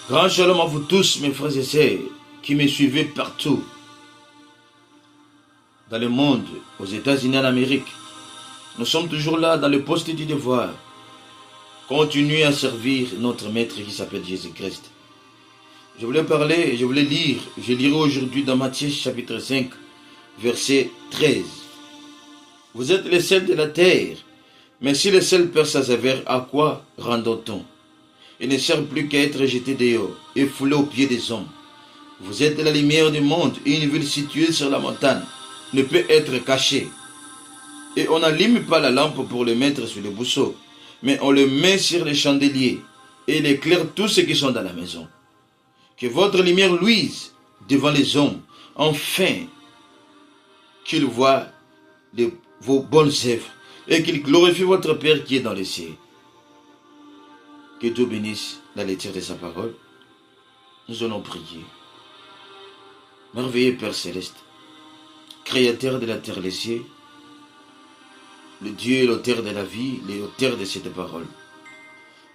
Grand shalom à vous tous, mes frères et sœurs, qui me suivez partout, dans le monde, aux États-Unis, en Amérique. Nous sommes toujours là, dans le poste du devoir. Continuez à servir notre Maître qui s'appelle Jésus-Christ. Je voulais parler, je voulais lire, je lirai aujourd'hui dans Matthieu chapitre 5, verset 13. Vous êtes les sels de la terre, mais si le sel perd sa saveur, à quoi rendons-on? Il ne sert plus qu'à être jeté dehors et foulé aux pieds des hommes. Vous êtes la lumière du monde, et une ville située sur la montagne ne peut être cachée. Et on n'allume pas la lampe pour le mettre sur le bousseau, mais on le met sur les chandeliers, et il éclaire tous ceux qui sont dans la maison. Que votre lumière luise devant les hommes, afin qu'ils voient vos bonnes œuvres, et qu'ils glorifient votre Père qui est dans les cieux. Que Dieu bénisse la lecture de sa parole. Nous allons prier. Merveilleux Père Céleste, Créateur de la terre et des cieux, le Dieu et l'auteur de la vie, l'auteur de cette parole.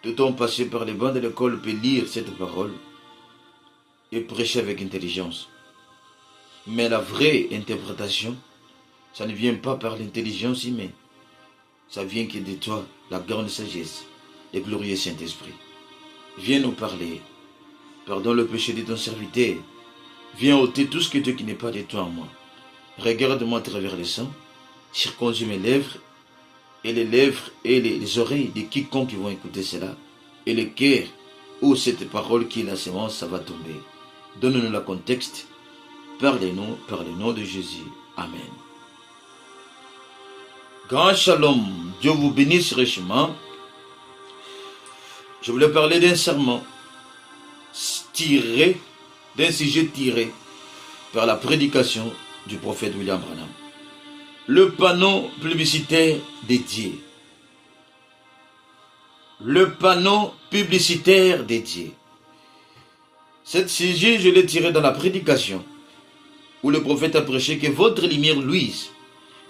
Tout en passé par les bancs de l'école peut lire cette parole et prêcher avec intelligence. Mais la vraie interprétation, ça ne vient pas par l'intelligence humaine. Ça vient que de toi, la grande sagesse et glorieux Saint-Esprit. Viens nous parler. Pardonne le péché de ton serviteur. Viens ôter tout ce que Dieu qui n'est pas de toi en moi. Regarde-moi à travers le sang. Circoncis mes lèvres et les oreilles de quiconque qui vont écouter cela. Et le cœur où cette parole qui est la sémence, ça va tomber. Donne-nous le contexte. Parlez-nous par le nom de Jésus. Amen. Grand shalom. Dieu vous bénisse richement. Je voulais parler d'un serment tiré, d'un sujet tiré par la prédication du prophète William Branham. Le panneau publicitaire dédié. Le panneau publicitaire dédié. Cet sujet, je l'ai tiré dans la prédication où le prophète a prêché que votre lumière luise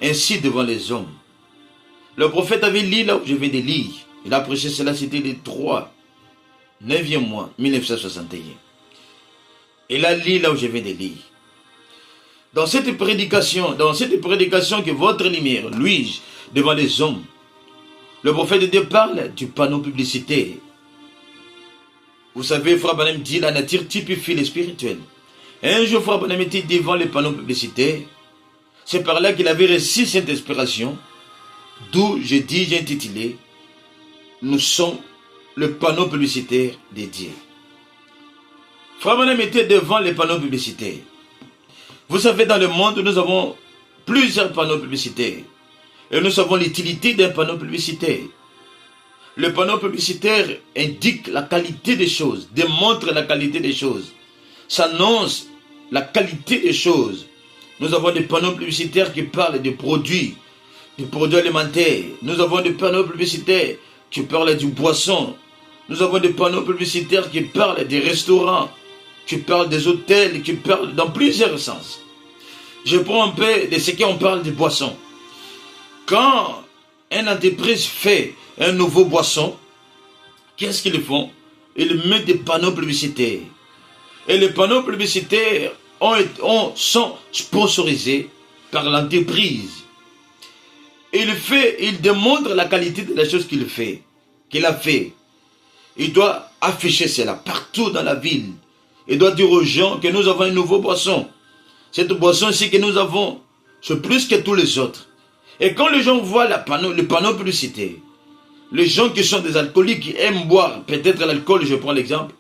ainsi devant les hommes. Le prophète avait lu là où je viens de lire. Il a prêché cela, c'était le 9e mois 1961. Il a lu là où je viens de lire. Dans cette prédication que votre lumière luise devant les hommes, le prophète de Dieu parle du panneau publicitaire. Vous savez, Frère Branham dit la nature typifie le spirituel. Un jour, Frère Branham était devant les panneaux publicitaires. C'est par là qu'il avait reçu cette inspiration, d'où j'ai intitulé nous sommes le panneau publicitaire dédié. Frère Branham était devant les panneaux publicitaires. Vous savez, dans le monde, nous avons plusieurs panneaux publicitaires. Et nous savons l'utilité d'un panneau publicitaire. Le panneau publicitaire indique la qualité des choses, démontre la qualité des choses, s'annonce la qualité des choses. Nous avons des panneaux publicitaires qui parlent des produits alimentaires. Nous avons des panneaux publicitaires qui parlent du boisson. Nous avons des panneaux publicitaires qui parlent des restaurants, qui parlent des hôtels, qui parlent dans plusieurs sens. Je prends un peu de ce qu'on parle des boissons. Quand une entreprise fait un nouveau boisson, qu'est-ce qu'ils font? Ils mettent des panneaux publicitaires. Et les panneaux publicitaires sont sponsorisés par l'entreprise. Il démontre la qualité de la chose qu'il a fait. Il doit afficher cela partout dans la ville. Il doit dire aux gens que nous avons un nouveau boisson. Cette boisson ici que nous avons, c'est plus que tous les autres. Et quand les gens voient le panneau publicitaire, les gens qui sont des alcooliques, qui aiment boire peut-être l'alcool, je prends l'exemple,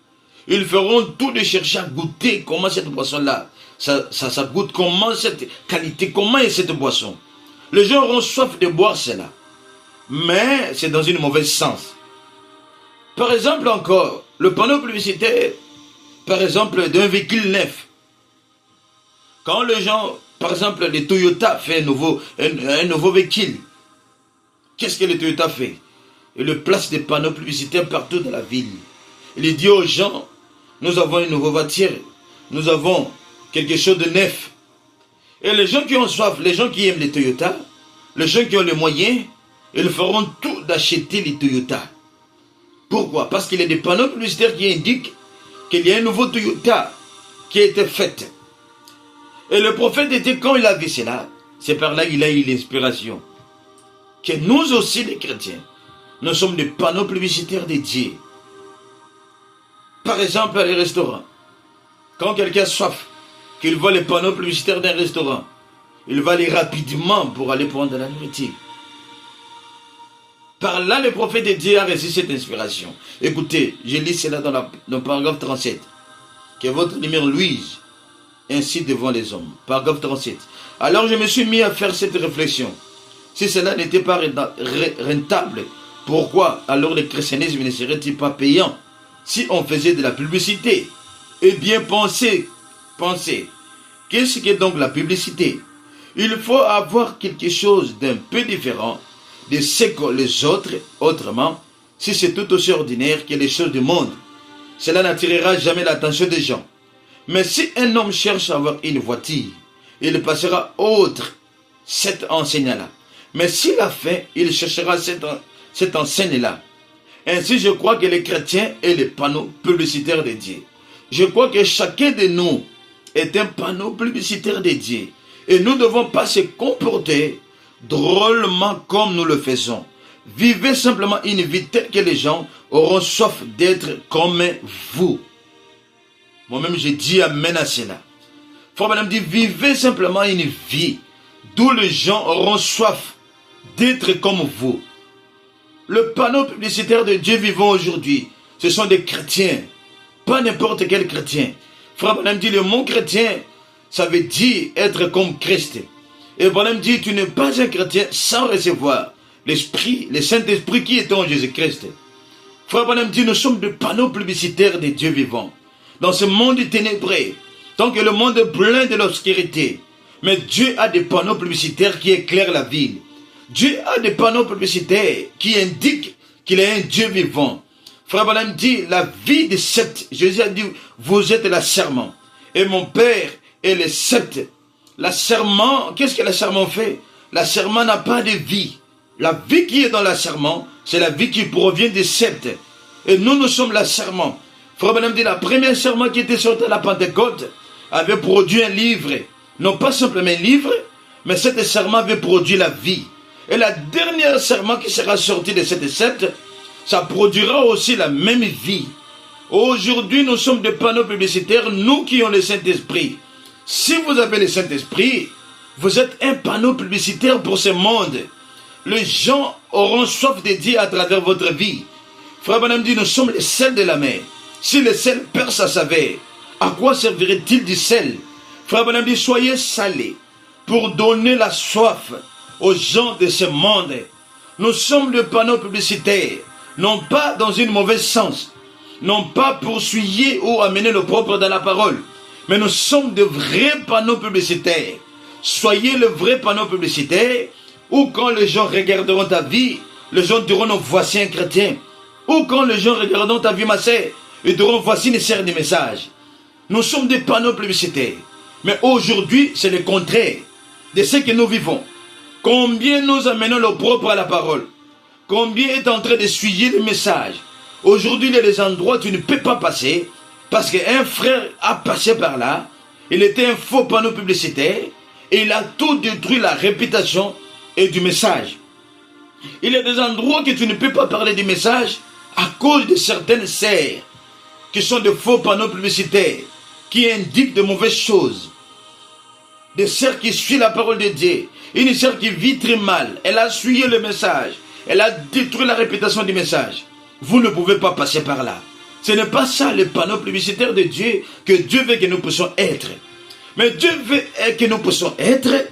ils feront tout de chercher à goûter comment cette boisson-là, ça goûte, comment cette qualité, comment est cette boisson. Les gens auront soif de boire cela. Mais c'est dans une mauvaise sens. Par exemple encore, le panneau publicitaire, par exemple, d'un véhicule neuf. Quand les gens, par exemple, les Toyota fait un nouveau véhicule, qu'est-ce que les Toyota fait? Il place des panneaux publicitaires partout dans la ville. Il dit aux gens, nous avons une nouvelle voiture, nous avons quelque chose de neuf. Et les gens qui ont soif, les gens qui aiment les Toyota, les gens qui ont les moyens, ils feront tout d'acheter les Toyota. Pourquoi? Parce qu'il y a des panneaux publicitaires qui indiquent qu'il y a un nouveau Toyota qui a été fait. Et le prophète était, quand il a vu cela, c'est par là qu'il a eu l'inspiration. Que nous aussi, les chrétiens, nous sommes des panneaux publicitaires de Dieu. Par exemple, les restaurants. Quand quelqu'un a soif, qu'il voit les panneaux publicitaires d'un restaurant, il va aller rapidement pour aller prendre de la nourriture. Par là, le prophète de Dieu a reçu cette inspiration. Écoutez, je lis cela dans le paragraphe 37. Que votre lumière luise ainsi devant les hommes. Paragraphe 37. Alors je me suis mis à faire cette réflexion. Si cela n'était pas rentable, pourquoi alors le christianisme ne serait-il pas payant si on faisait de la publicité? Eh bien, pensez. Qu'est-ce qu'est donc la publicité? Il faut avoir quelque chose d'un peu différent de ce que les autres, autrement, si c'est tout aussi ordinaire que les choses du monde, cela n'attirera jamais l'attention des gens. Mais si un homme cherche à avoir une voiture, il passera outre cette enseigne-là. Mais s'il a faim, il cherchera cette enseigne-là. Ainsi, je crois que les chrétiens est les panneaux publicitaires de Dieu. Je crois que chacun de nous est un panneau publicitaire de Dieu. Et nous ne devons pas se comporter drôlement comme nous le faisons. Vivez simplement une vie telle que les gens auront soif d'être comme vous. Moi-même, j'ai dit amen à cela. Frère Madame dit, vivez simplement une vie d'où les gens auront soif d'être comme vous. Le panneau publicitaire de Dieu vivant aujourd'hui, ce sont des chrétiens. Pas n'importe quel chrétien. Frère Madame dit, le mot chrétien, ça veut dire être comme Christ. Et Madame dit, tu n'es pas un chrétien sans recevoir l'Esprit, le Saint-Esprit qui est en Jésus-Christ. Frère Madame dit, nous sommes des panneaux publicitaires de Dieu vivant. Dans ce monde ténébré, tant que le monde est plein de l'obscurité, mais Dieu a des panneaux publicitaires qui éclairent la ville. Dieu a des panneaux publicitaires qui indiquent qu'il est un Dieu vivant. Frère Branham dit, la vie des sept, Jésus a dit, vous êtes la serment. Et mon Père est le sept. La serment, qu'est-ce que la serment fait? La serment n'a pas de vie. La vie qui est dans la serment, c'est la vie qui provient des sept. Et nous sommes la serment. Frère Branham dit, la première serment qui était sortie à la Pentecôte avait produit un livre. Non pas simplement un livre, mais cet serment avait produit la vie. Et la dernière serment qui sera sortie de cette sept, ça produira aussi la même vie. Aujourd'hui, nous sommes des panneaux publicitaires, nous qui avons le Saint-Esprit. Si vous avez le Saint-Esprit, vous êtes un panneau publicitaire pour ce monde. Les gens auront soif de Dieu à travers votre vie. Frère Branham dit, nous sommes les sels de la mer. Si le sel perd sa saveur, à quoi servirait-il du sel? Frère Branham dit, soyez salés pour donner la soif aux gens de ce monde. Nous sommes des panneaux publicitaires, non pas dans un mauvais sens, non pas pour souiller ou amener le propre dans la parole, mais nous sommes de vrais panneaux publicitaires. Soyez le vrai panneau publicitaire, ou quand les gens regarderont ta vie, les gens diront, nous voici un chrétien. Ou quand les gens regarderont ta vie, ma sœur, ils diront, voici une sœur de message. Nous sommes des panneaux publicitaires. Mais aujourd'hui, c'est le contraire de ce que nous vivons. Combien nous amenons le propre à la parole? Combien est en train de suivre le message? Aujourd'hui, il y a des endroits où tu ne peux pas passer parce qu'un frère a passé par là. Il était un faux panneau publicitaire et il a tout détruit, la réputation et du message. Il y a des endroits que tu ne peux pas parler du message à cause de certaines sœurs qui sont de faux panneaux publicitaires qui indiquent de mauvaises choses. Des sœurs qui suivent la parole de Dieu. Une sœur qui vit très mal. Elle a suivi le message. Elle a détruit la réputation du message. Vous ne pouvez pas passer par là. Ce n'est pas ça le panneau publicitaire de Dieu que Dieu veut que nous puissions être. Mais Dieu veut que nous puissions être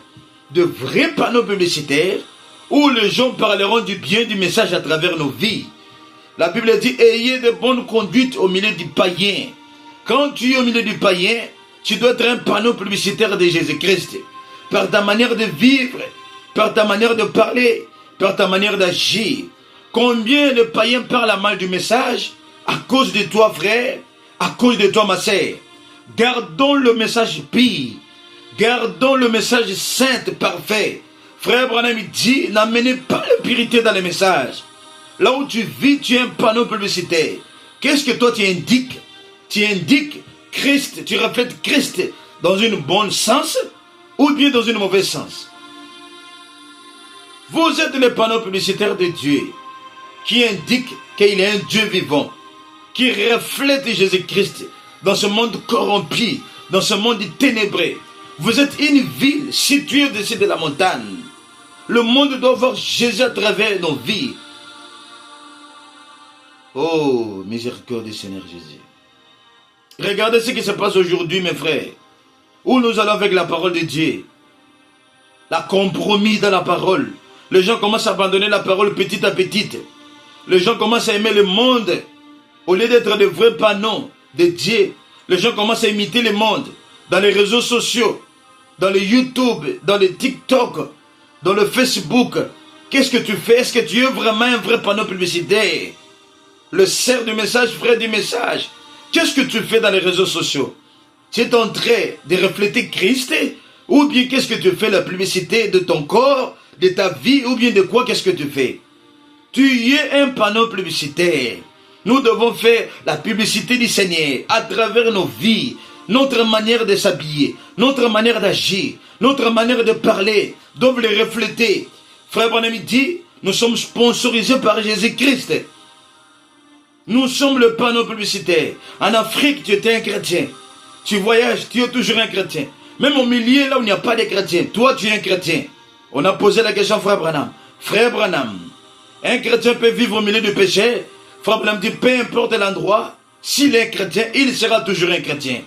de vrais panneaux publicitaires où les gens parleront du bien du message à travers nos vies. La Bible dit, ayez de bonnes conduites au milieu du païen. Quand tu es au milieu du païen, tu dois être un panneau publicitaire de Jésus-Christ. Par ta manière de vivre, par ta manière de parler, par ta manière d'agir. Combien de païens parlent mal du message à cause de toi, frère, à cause de toi, ma sœur. Gardons le message pire. Gardons le message saint, parfait. Frère Branham dit, n'amenez pas l'impurité dans le message. Là où tu vis, tu es un panneau publicitaire. Qu'est-ce que toi tu indiques? tu indiques Christ, tu reflètes Christ dans une bonne sens ou bien dans une mauvaise sens. Vous êtes les panneaux publicitaires de Dieu qui indiquent qu'il est un Dieu vivant, qui reflète Jésus-Christ dans ce monde corrompu, dans ce monde ténébré. Vous êtes une ville située au-dessus de la montagne. Le monde doit voir Jésus à travers nos vies. Oh, miséricorde du Seigneur Jésus. Regardez ce qui se passe aujourd'hui, mes frères. Où nous allons avec la parole de Dieu. La compromis dans la parole. Les gens commencent à abandonner la parole petit à petit. Les gens commencent à aimer le monde. Au lieu d'être de vrais panneaux de Dieu, les gens commencent à imiter le monde. Dans les réseaux sociaux, dans le YouTube, dans le TikTok, dans le Facebook. Qu'est-ce que tu fais? Est-ce que tu es vraiment un vrai panneau publicitaire? Le cerf du message, frère du message. Qu'est-ce que tu fais dans les réseaux sociaux? Tu es en train de refléter Christ? Ou bien qu'est-ce que tu fais? La publicité de ton corps, de ta vie, ou bien de quoi qu'est-ce que tu fais? Tu es un panneau publicitaire. Nous devons faire la publicité du Seigneur à travers nos vies, notre manière de s'habiller, notre manière d'agir, notre manière de parler, doivent les refléter. Frère Branham dit, nous sommes sponsorisés par Jésus-Christ. Nous sommes le panneau publicitaire. En Afrique, tu étais un chrétien. Tu voyages, tu es toujours un chrétien. Même au milieu, là où il n'y a pas de chrétiens, toi, tu es un chrétien. On a posé la question à Frère Branham. Frère Branham, un chrétien peut vivre au milieu du péché. Frère Branham dit, peu importe l'endroit, s'il est chrétien, il sera toujours un chrétien.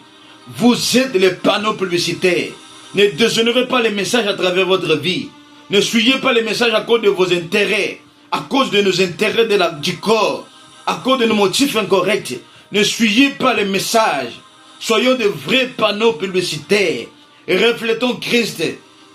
Vous êtes les panneaux publicitaires. Ne déshonorez pas les messages à travers votre vie. Ne suivez pas les messages à cause de vos intérêts, à cause de nos intérêts du corps, à cause de nos motifs incorrects. Ne suivez pas les messages. Soyons de vrais panneaux publicitaires et reflétons Christ.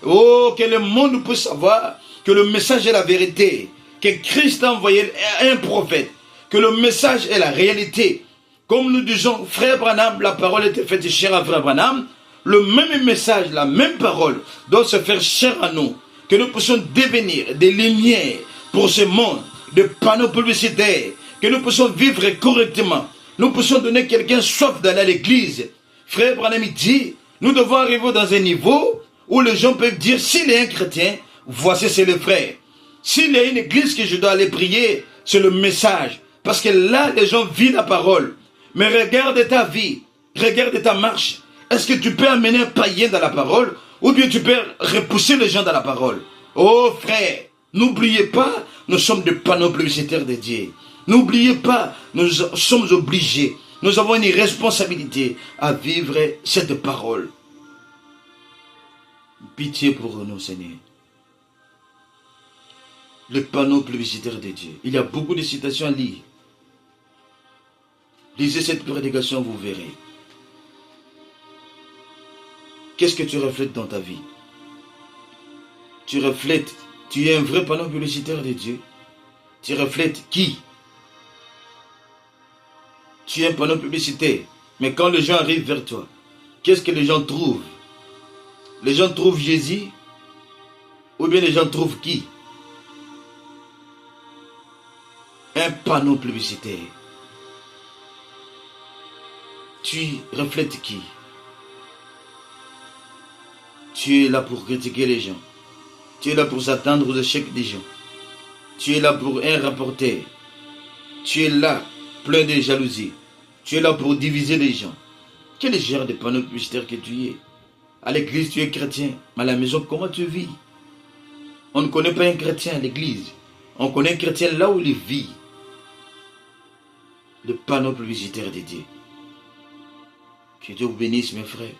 Oh, que le monde puisse savoir que le message est la vérité, que Christ a envoyé un prophète, que le message est la réalité. Comme nous disons, frère Branham, la parole était faite chère à frère Branham, le même message, la même parole doit se faire chère à nous, que nous puissions devenir des lumières pour ce monde, des panneaux publicitaires, que nous puissions vivre correctement, nous puissions donner quelqu'un soif d'aller à l'église. Frère Branham dit, nous devons arriver dans un niveau où les gens peuvent dire, s'il est un chrétien, voici c'est le frère. S'il y a une église que je dois aller prier, c'est le message. Parce que là, les gens vivent la parole. Mais regarde ta vie, regarde ta marche. Est-ce que tu peux amener un païen dans la parole ou bien tu peux repousser les gens dans la parole? Oh frère, n'oubliez pas, nous sommes des panneaux publicitaires de Dieu. N'oubliez pas, nous sommes obligés, nous avons une responsabilité à vivre cette parole. Pitié pour nous, Seigneur. Le panneau publicitaire de Dieu. Il y a beaucoup de citations à lire. Lisez cette prédication, vous verrez. Qu'est-ce que tu reflètes dans ta vie? Tu reflètes, tu es un vrai panneau publicitaire de Dieu. Tu reflètes qui? Tu es un panneau publicitaire. Mais quand les gens arrivent vers toi, qu'est-ce que les gens trouvent? Les gens trouvent Jésus? Ou bien les gens trouvent qui? Un panneau publicitaire. Tu reflètes qui? Tu es là pour critiquer les gens. Tu es là pour s'attendre aux échecs des gens. Tu es là pour un rapporteur. Tu es là plein de jalousie. Tu es là pour diviser les gens. Quel genre de panneau publicitaire que tu es? À l'église, tu es chrétien. Mais à la maison, comment tu vis? On ne connaît pas un chrétien à l'église. On connaît un chrétien là où il vit. Le panneau publicitaire de Dieu. Que Dieu vous bénisse, mes frères.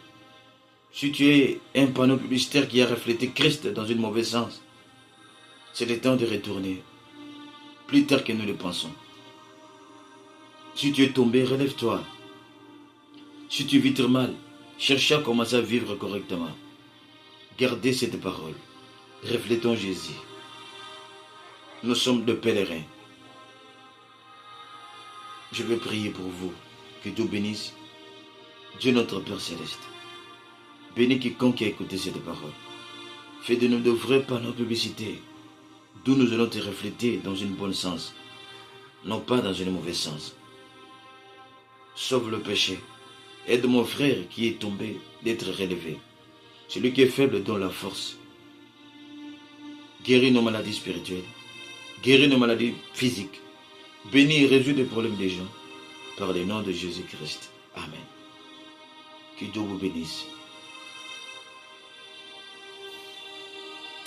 Si tu es un panneau publicitaire qui a reflété Christ dans un mauvais sens, c'est le temps de retourner. Plus tard que nous le pensons. Si tu es tombé, relève-toi. Si tu vis très mal, cherche à commencer à vivre correctement. Gardez cette parole. Reflétons Jésus. Nous sommes de pèlerins. Je vais prier pour vous. Que Dieu bénisse. Dieu notre Père Céleste. Bénis quiconque a écouté cette parole. Fais de nous de vrais panneaux publicitaires, d'où nous allons te refléter dans un bon sens, non pas dans un mauvais sens. sauve le péché. Aide mon frère qui est tombé d'être relevé. Celui qui est faible donne la force. Guéris nos maladies spirituelles. Guéris nos maladies physiques. Bénis et résous les problèmes des gens. Par le nom de Jésus-Christ. Amen. Que Dieu vous bénisse.